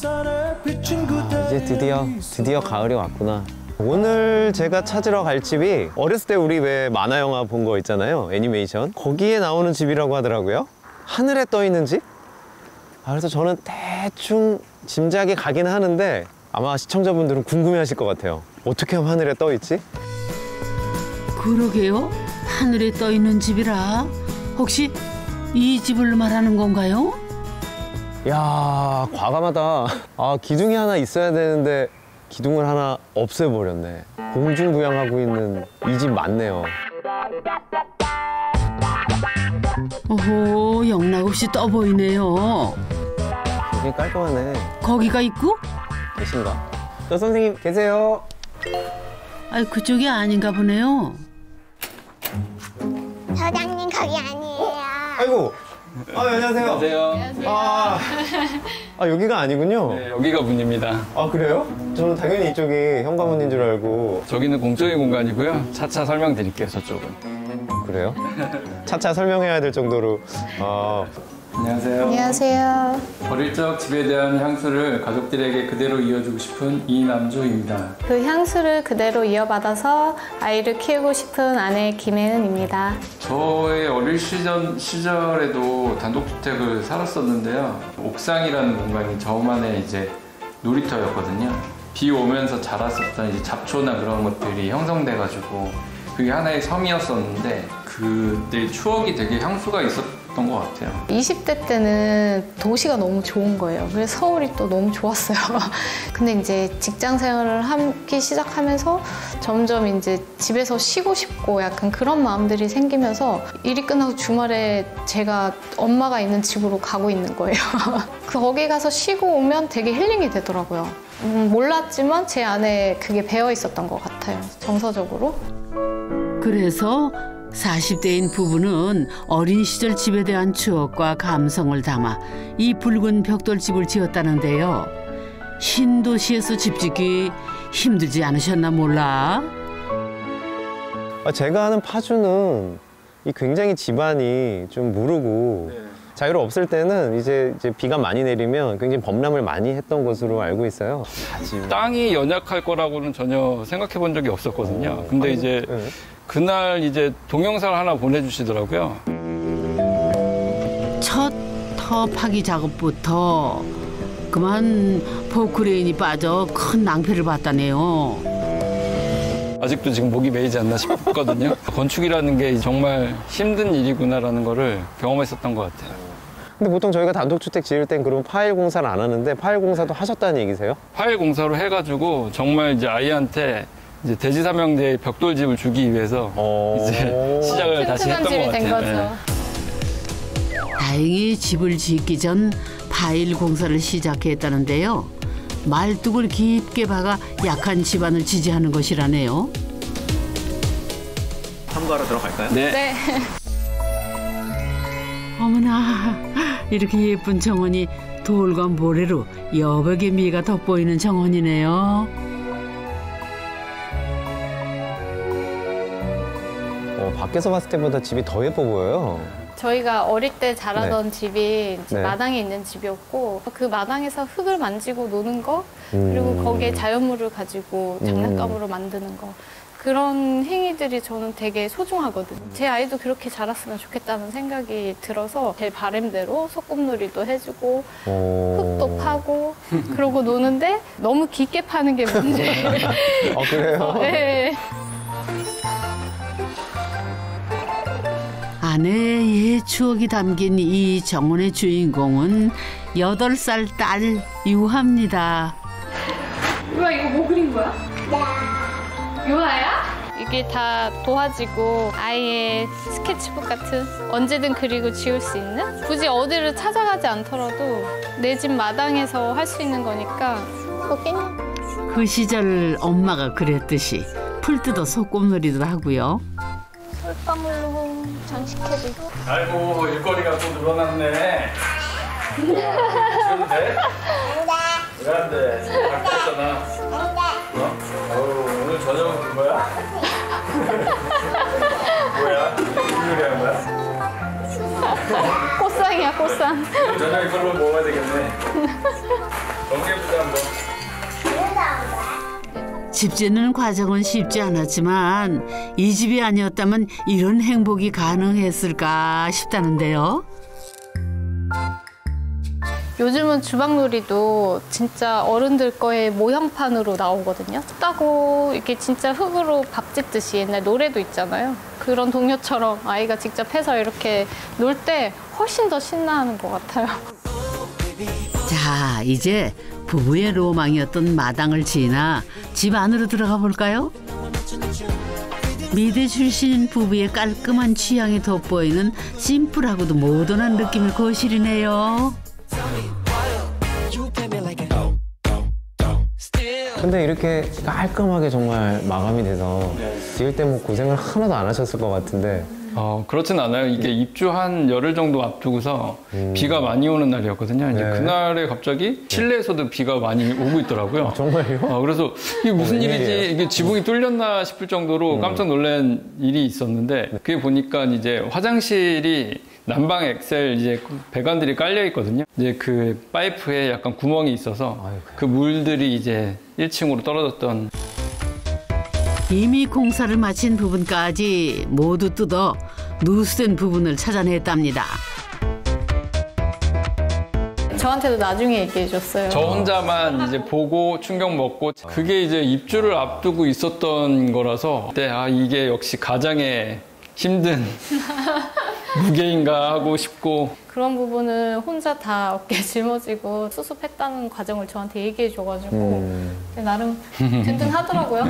Speaker 6: 이제 드디어 가을이 왔구나. 오늘 제가 찾으러 갈 집이 어렸을 때 우리 왜 만화 영화 본 거 있잖아요. 애니메이션. 거기에 나오는 집이라고 하더라고요. 하늘에 떠 있는 집? 그래서 저는 대충 짐작이 가긴 하는데 아마 시청자분들은 궁금해하실 것 같아요. 어떻게 하면 하늘에 떠 있지?
Speaker 1: 그러게요. 하늘에 떠 있는 집이라 혹시 이 집을 말하는 건가요?
Speaker 6: 야, 과감하다. 기둥이 하나 있어야 되는데 기둥을 하나 없애버렸네. 공중부양하고 있는 이 집 맞네요.
Speaker 1: 오호, 영락없이 떠 보이네요.
Speaker 6: 되게 깔끔하네.
Speaker 1: 거기가 있고?
Speaker 6: 계신가? 저 선생님 계세요?
Speaker 1: 아, 그쪽이 아닌가 보네요.
Speaker 12: 사장님 거기 아니에요.
Speaker 6: 아이고. 안녕하세요.
Speaker 5: 안녕하세요.
Speaker 6: 여기가 아니군요.
Speaker 5: 네, 여기가 문입니다.
Speaker 6: 그래요? 저는 당연히 이쪽이 현관문인 줄 알고.
Speaker 5: 저기는 공적인 공간이고요. 차차 설명드릴게요, 저쪽은.
Speaker 6: 그래요? 차차 설명해야 될 정도로.
Speaker 5: 안녕하세요.
Speaker 12: 안녕하세요.
Speaker 5: 어릴 적 집에 대한 향수를 가족들에게 그대로 이어주고 싶은 이남주입니다.
Speaker 13: 그 향수를 그대로 이어받아서 아이를 키우고 싶은 아내 김혜은입니다.
Speaker 5: 저의 어릴 시절에도 단독주택을 살았었는데요. 옥상이라는 공간이 저만의 이제 놀이터였거든요. 비 오면서 자랐었던 이제 잡초나 그런 것들이 형성돼가지고 그게 하나의 섬이었었는데 그때 추억이 되게 향수가 있었던 것 같아요.
Speaker 13: 20대 때는 도시가 너무 좋은 거예요. 그래서 서울이 또 너무 좋았어요. 근데 이제 직장 생활을 하기 시작하면서 점점 이제 집에서 쉬고 싶고 약간 그런 마음들이 생기면서 일이 끝나고 주말에 제가 엄마가 있는 집으로 가고 있는 거예요. 거기 가서 쉬고 오면 되게 힐링이 되더라고요. 몰랐지만 제 안에 그게 배어 있었던 것 같아요. 정서적으로.
Speaker 1: 그래서 40대인 부부는 어린 시절 집에 대한 추억과 감성을 담아 이 붉은 벽돌집을 지었다는데요. 신도시에서 집 짓기 힘들지 않으셨나 몰라?
Speaker 6: 제가 아는 파주는 굉장히 집안이 좀 무르고 자유로 없을 때는 이제 비가 많이 내리면 굉장히 범람을 많이 했던 것으로 알고 있어요.
Speaker 5: 땅이 연약할 거라고는 전혀 생각해 본 적이 없었거든요. 근데 이제 그날 이제 동영상을 하나 보내주시더라고요.
Speaker 1: 첫 터 파기 작업부터 그만 포크레인이 빠져 큰 낭패를 봤다네요.
Speaker 5: 아직도 지금 목이 메이지 않나 싶거든요. 건축이라는 게 정말 힘든 일이구나라는 거를 경험했었던 것 같아요.
Speaker 6: 근데 보통 저희가 단독주택 지을 땐 그럼 파일 공사를 안 하는데 파일 공사도 하셨다는 얘기세요? 파일
Speaker 5: 공사로 해가지고 정말 이제 아이한테 이제 대지삼형제 벽돌집을 주기 위해서 이제 시작을 다시 했던 것 같아요. 네.
Speaker 1: 다행히 집을 짓기 전 파일 공사를 시작했다는데요. 말뚝을 깊게 박아 약한 집안을 지지하는 것이라네요.
Speaker 6: 참고하러 들어갈까요?
Speaker 5: 네.
Speaker 1: 어머나, 이렇게 예쁜 정원이 돌과 모래로 여백의 미가 돋보이는 정원이네요.
Speaker 6: 밖에서 봤을 때보다 집이 더 예뻐 보여요.
Speaker 13: 저희가 어릴 때 자라던 집이 이제 마당에 있는 집이었고 그 마당에서 흙을 만지고 노는 거 그리고 거기에 자연물을 가지고 장난감으로 만드는 거 그런 행위들이 저는 되게 소중하거든요. 제 아이도 그렇게 자랐으면 좋겠다는 생각이 들어서 제 바람대로 소꿉놀이도 해주고 흙도 파고 그러고 노는데 너무 깊게 파는 게 문제예요.
Speaker 6: 그래요?
Speaker 13: 네.
Speaker 1: 아내의 옛 추억이 담긴 이 정원의 주인공은 8살 딸 유하입니다.
Speaker 13: 유아 이거 뭐 그린 거야? 유아야? 이게 다 도화지고 아이의 스케치북 같은 언제든 그리고 지울 수 있는? 굳이 어디를 찾아가지 않더라도 내 집 마당에서 할 수 있는 거니까
Speaker 1: 그 시절 엄마가 그랬듯이 풀 뜯어 소꿉놀이도 하고요.
Speaker 13: 솔방울로 장식해도 있고.
Speaker 5: 아이고 일거리가 또 늘어났네. 지금 돼? 왜 안 돼? 바뀌었잖아. 오늘 저녁은 된 거야? 뭐야? 무슨 요리 한 거야?
Speaker 13: 꽃상이야, 꽃상.
Speaker 5: 저녁 이걸로 먹어야 되겠네. 정리해보자 한번.
Speaker 1: 집 짓는 과정은 쉽지 않았지만 이 집이 아니었다면 이런 행복이 가능했을까 싶다는데요.
Speaker 13: 요즘은 주방놀이도 진짜 어른들 거의 모형판으로 나오거든요. 춥다고 이렇게 진짜 흙으로 밥 짓듯이 옛날 노래도 있잖아요. 그런 동요처럼 아이가 직접 해서 이렇게 놀 때 훨씬 더 신나하는 것 같아요.
Speaker 1: 자, 이제 부부의 로망이었던 마당을 지나 집 안으로 들어가 볼까요? 미대 출신 부부의 깔끔한 취향이 돋보이는 심플하고도 모던한 느낌의 거실이네요.
Speaker 6: 근데 이렇게 깔끔하게 정말 마감이 돼서 지을 때 뭐 고생을 하나도 안 하셨을 것 같은데.
Speaker 5: 그렇진 않아요. 이게 입주한 열흘 정도 앞두고서 비가 많이 오는 날이었거든요. 이제 그날에 갑자기 실내에서도 비가 많이 오고 있더라고요.
Speaker 6: 정말요?
Speaker 5: 그래서 이게 무슨 일이지? 이게 지붕이 뚫렸나 싶을 정도로 깜짝 놀란 일이 있었는데 그게 보니까 이제 화장실이 난방 엑셀 이제 배관들이 깔려 있거든요. 이제 그 파이프에 약간 구멍이 있어서 그 물들이 이제 1층으로 떨어졌던.
Speaker 1: 이미 공사를 마친 부분까지 모두 뜯어 누수된 부분을 찾아냈답니다.
Speaker 13: 저한테도 나중에 얘기해 줬어요.
Speaker 5: 저 혼자만 이제 보고 충격 먹고 그게 이제 입주를 앞두고 있었던 거라서 그때 이게 역시 가장의 힘든 무게인가 하고 싶고.
Speaker 13: 그런 부분은 혼자 다 어깨에 짊어지고 수습했다는 과정을 저한테 얘기해 줘가지고 나름 든든하더라고요.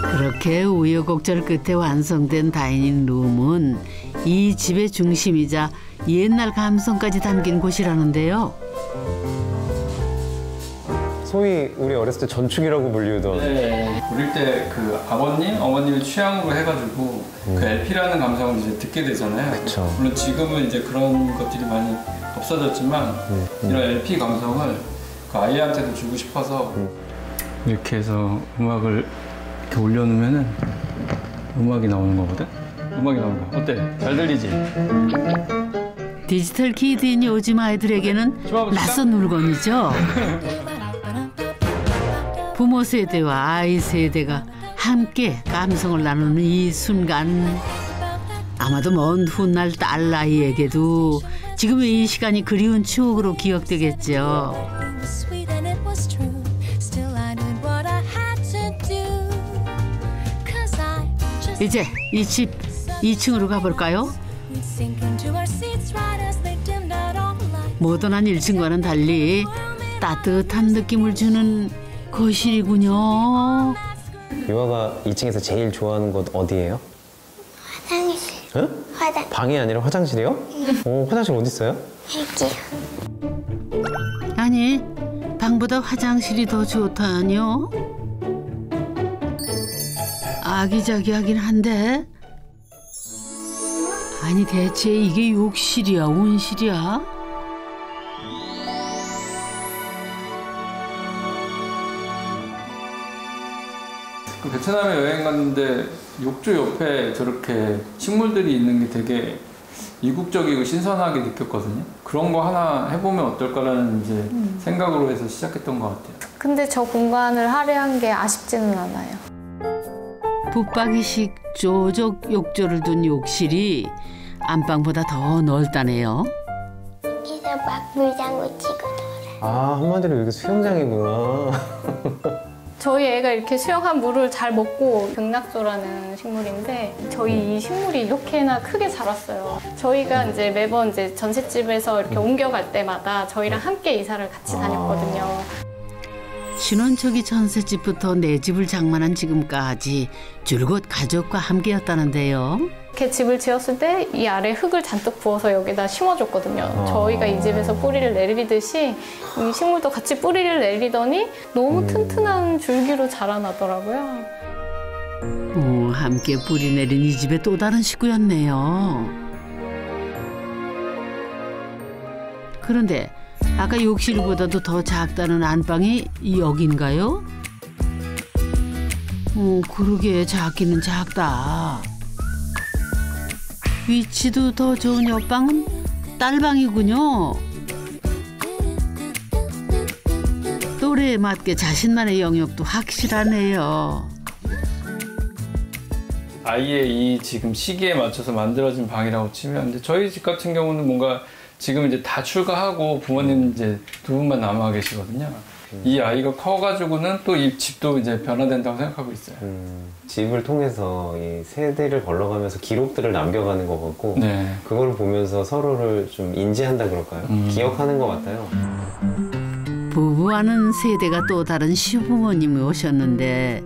Speaker 1: 그렇게 우여곡절 끝에 완성된 다이닝 룸은 이 집의 중심이자 옛날 감성까지 담긴 곳이라는데요.
Speaker 6: 소위 우리 어렸을 때 전축이라고 불리우던.
Speaker 5: 네, 어릴 때 그 아버님, 어머님의 취향으로 해가지고 그 LP라는 감성을 이제 듣게 되잖아요.
Speaker 6: 그쵸.
Speaker 5: 물론 지금은 이제 그런 것들이 많이 없어졌지만 이런 LP 감성을 그 아이한테도 주고 싶어서 이렇게 해서 음악을 이렇게 올려놓으면은 음악이 나오는 거거든? 음악이 나오는 거. 어때? 잘 들리지?
Speaker 1: 디지털 키드인 요즘 아이들에게는 낯선 물건이죠. 부모 세대와 아이 세대가 함께 감성을 나누는 이 순간, 아마도 먼 훗날 딸 나이에게도 지금의 이 시간이 그리운 추억으로 기억되겠죠. 이제 이 집 2층으로 가볼까요? 모던한 1층과는 달리 따뜻한 느낌을 주는 거실이군요.
Speaker 6: 유아가 2층에서 제일 좋아하는 곳 어디예요?
Speaker 12: 화장실.
Speaker 6: 응?
Speaker 12: 화장.
Speaker 6: 방이 아니라 화장실이요? 화장실 어디 있어요?
Speaker 12: 여기요.
Speaker 1: 아니, 방보다 화장실이 더 좋다뇨? 아기자기하긴 한데. 아니, 대체 이게 욕실이야, 온실이야?
Speaker 5: 그 베트남에 여행 갔는데 욕조 옆에 저렇게 식물들이 있는 게 되게 이국적이고 신선하게 느꼈거든요. 그런 거 하나 해보면 어떨까라는 이제 생각으로 해서 시작했던 것 같아요.
Speaker 13: 근데 저 공간을 할애한 게 아쉽지는 않아요.
Speaker 1: 붙박이식 조적 욕조를 둔 욕실이 안방보다 더 넓다네요.
Speaker 12: 여기서 막 물장구 치고 놀아.
Speaker 6: 한마디로 여기 수영장이구나.
Speaker 13: 저희 애가 이렇게 수영한 물을 잘 먹고 벽낙조라는 식물인데 저희 이 식물이 이렇게나 크게 자랐어요. 저희가 이제 매번 이제 전셋집에서 이렇게 옮겨갈 때마다 저희랑 함께 이사를 같이 다녔거든요.
Speaker 1: 신혼 초기 전셋집부터 내 집을 장만한 지금까지 줄곧 가족과 함께였다는데요.
Speaker 13: 이렇게 집을 지었을 때 이 아래 흙을 잔뜩 부어서 여기다 심어줬거든요. 저희가 이 집에서 뿌리를 내리듯이 이 식물도 같이 뿌리를 내리더니 너무 튼튼한 줄기로 자라나더라고요.
Speaker 1: 함께 뿌리 내린 이 집의 또 다른 식구였네요. 그런데 아까 욕실보다도 더 작다는 안방이 여긴가요? 그러게 작기는 작다. 위치도 더 좋은 옆방은 딸방이군요. 또래에 맞게 자신만의 영역도 확실하네요.
Speaker 5: 아이의 이 지금 시기에 맞춰서 만들어진 방이라고 치면, 근데 저희 집 같은 경우는 뭔가 지금 이제 다 출가하고 부모님 이제 두 분만 남아 계시거든요. 이 아이가 커가지고는 또 이 집도 이제 변화된다고 생각하고 있어요.
Speaker 6: 집을 통해서 이 세대를 걸러가면서 기록들을 남겨가는 것 같고,
Speaker 5: 네.
Speaker 6: 그걸 보면서 서로를 좀 인지한다 그럴까요? 기억하는 것 같아요.
Speaker 1: 부부와는 세대가 또 다른 시부모님이 오셨는데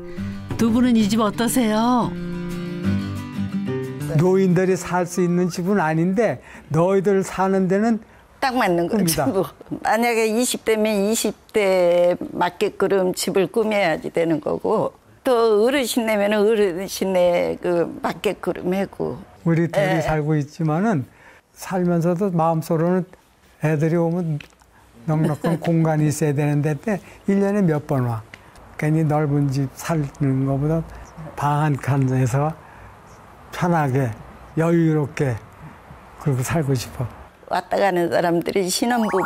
Speaker 1: 두 분은 이 집 어떠세요?
Speaker 14: 노인들이 살 수 있는 집은 아닌데 너희들 사는 데는
Speaker 15: 딱 맞는 거지. 뭐. 만약에 20대면 20대 맞게끔 집을 꾸며야지 되는 거고, 또 어르신 내면 어르신의 그 맞게끔 하고.
Speaker 14: 우리 둘이 살고 있지만은 살면서도 마음속으로는 애들이 오면 넉넉한 공간이 있어야 되는데 1년에 몇 번 와. 괜히 넓은 집 사는 것보다 방 한 칸에서 편하게 여유롭게 그러고 살고 싶어.
Speaker 15: 왔다 가는 사람들이 신혼부부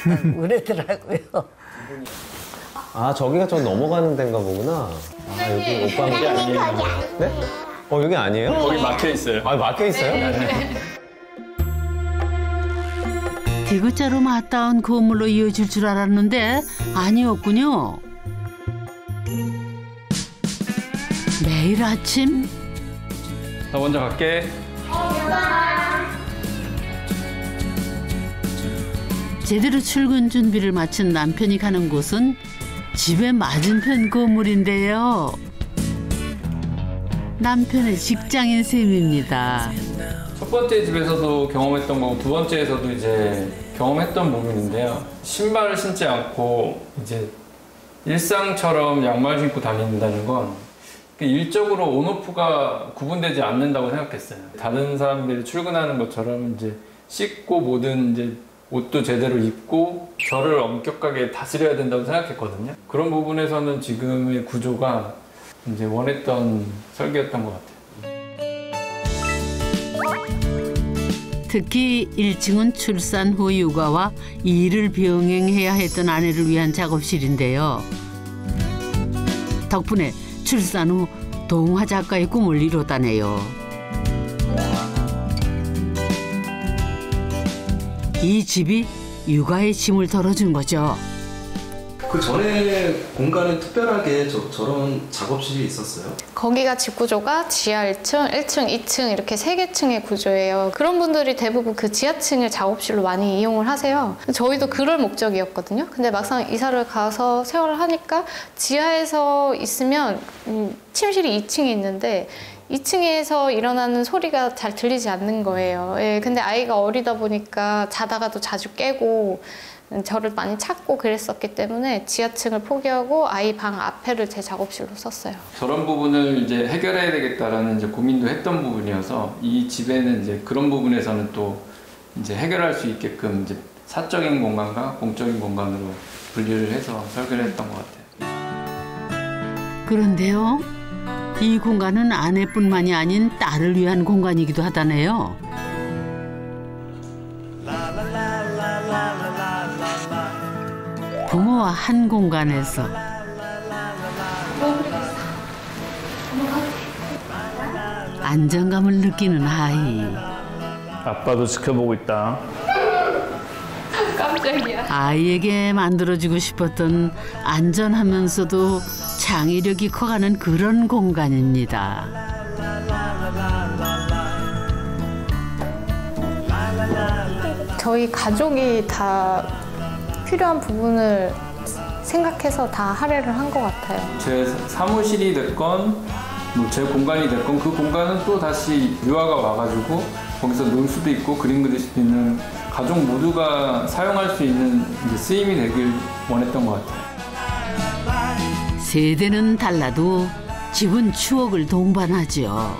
Speaker 15: 집 같다고 그러더라고요.
Speaker 6: 아, 저기가 저 넘어가는 데인가 보구나. 아, 여기 옷방이 아니에요. 네? 여기 아니에요?
Speaker 5: 거기 막혀 있어요.
Speaker 6: 아, 막혀 있어요?
Speaker 5: 네.
Speaker 1: 디귿자로 맞닿은 건물로 이어질 줄 알았는데 아니었군요. 매일 아침
Speaker 5: 나 먼저 갈게.
Speaker 1: 제대로 출근 준비를 마친 남편이 가는 곳은 집에 맞은편 건물인데요. 남편의 직장인 셈입니다.
Speaker 5: 첫 번째 집에서도 경험했던 거고 두 번째에서도 이제 경험했던 부분인데요. 신발을 신지 않고 이제 일상처럼 양말 신고 다닌다는 건 일적으로 온오프가 구분되지 않는다고 생각했어요. 다른 사람들이 출근하는 것처럼 이제 씻고 뭐든 이제 옷도 제대로 입고 저를 엄격하게 다스려야 된다고 생각했거든요. 그런 부분에서는 지금의 구조가 이제 원했던 설계였던 것 같아요.
Speaker 1: 특히 1층은 출산 후 육아와 일을 병행해야 했던 아내를 위한 작업실인데요. 덕분에 출산 후 동화 작가의 꿈을 이뤘다네요. 이 집이 육아의 짐을 덜어준 거죠.
Speaker 16: 그 전에 공간에 특별하게 저런 작업실이 있었어요?
Speaker 13: 거기가 집 구조가 지하 1층, 1층, 2층 이렇게 3개 층의 구조예요. 그런 분들이 대부분 그 지하층을 작업실로 많이 이용을 하세요. 저희도 그럴 목적이었거든요. 근데 막상 이사를 가서 세월을 하니까 지하에서 있으면 침실이 2층에 있는데 2층에서 일어나는 소리가 잘 들리지 않는 거예요. 예, 근데 아이가 어리다 보니까 자다가도 자주 깨고 저를 많이 찾고 그랬었기 때문에 지하층을 포기하고 아이 방 앞에를 제 작업실로 썼어요.
Speaker 5: 저런 부분을 이제 해결해야 되겠다라는 이제 고민도 했던 부분이어서 이 집에는 이제 그런 부분에서는 또 이제 해결할 수 있게끔 이제 사적인 공간과 공적인 공간으로 분리를 해서 설계를 했던 것 같아요.
Speaker 1: 그런데요, 이 공간은 아내뿐만이 아닌 딸을 위한 공간이기도 하다네요. 부모와 한 공간에서 안정감을 느끼는 아이.
Speaker 17: 아빠도 지켜보고 있다.
Speaker 13: 깜짝이야.
Speaker 1: 아이에게 만들어주고 싶었던 안전하면서도 창의력이 커가는 그런 공간입니다.
Speaker 13: 저희 가족이 다 필요한 부분을 생각해서 다 할애를 한 것 같아요.
Speaker 5: 제 사무실이 됐건 뭐 제 공간이 됐건 그 공간은 또 다시 유아가 와가지고 거기서 놀 수도 있고 그림 그릴 수도 있는 가족 모두가 사용할 수 있는 이제 쓰임이 되길 원했던 것 같아요.
Speaker 1: 세대는 달라도 집은 추억을 동반하죠.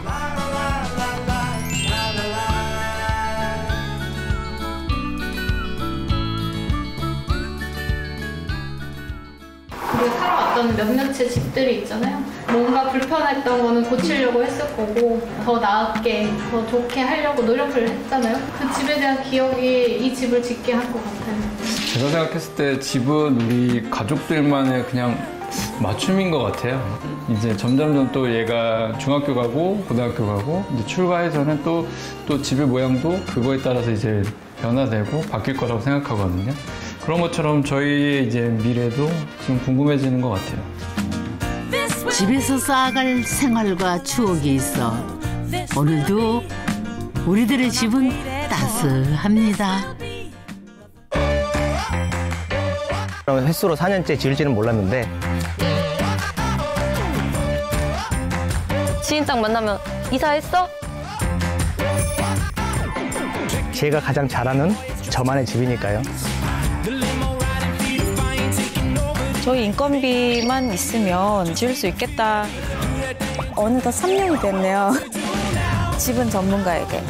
Speaker 13: 우리가 살아왔던 몇 년째 집들이 있잖아요. 뭔가 불편했던 거는 고치려고 했을 거고 더 나았게, 더 좋게 하려고 노력을 했잖아요. 그 집에 대한 기억이 이 집을 짓게 한 것 같아요.
Speaker 5: 제가 생각했을 때 집은 우리 가족들만의 그냥 맞춤인 것 같아요. 이제 점점 또 얘가 중학교 가고 고등학교 가고 이제 출가해서는 또 집의 모양도 그거에 따라서 이제 변화되고 바뀔 거라고 생각하거든요. 그런 것처럼 저희의 이제 미래도 좀 궁금해지는 것 같아요.
Speaker 1: 집에서 쌓아갈 생활과 추억이 있어 오늘도 우리들의 집은 따스합니다.
Speaker 18: 횟수로 4년째 지을지는 몰랐는데
Speaker 8: 지인장 만나면 이사했어?
Speaker 18: 제가 가장 잘하는 저만의 집이니까요.
Speaker 19: 저희 인건비만 있으면 지을 수 있겠다. 어느덧 3년이 됐네요. 집은 전문가에게.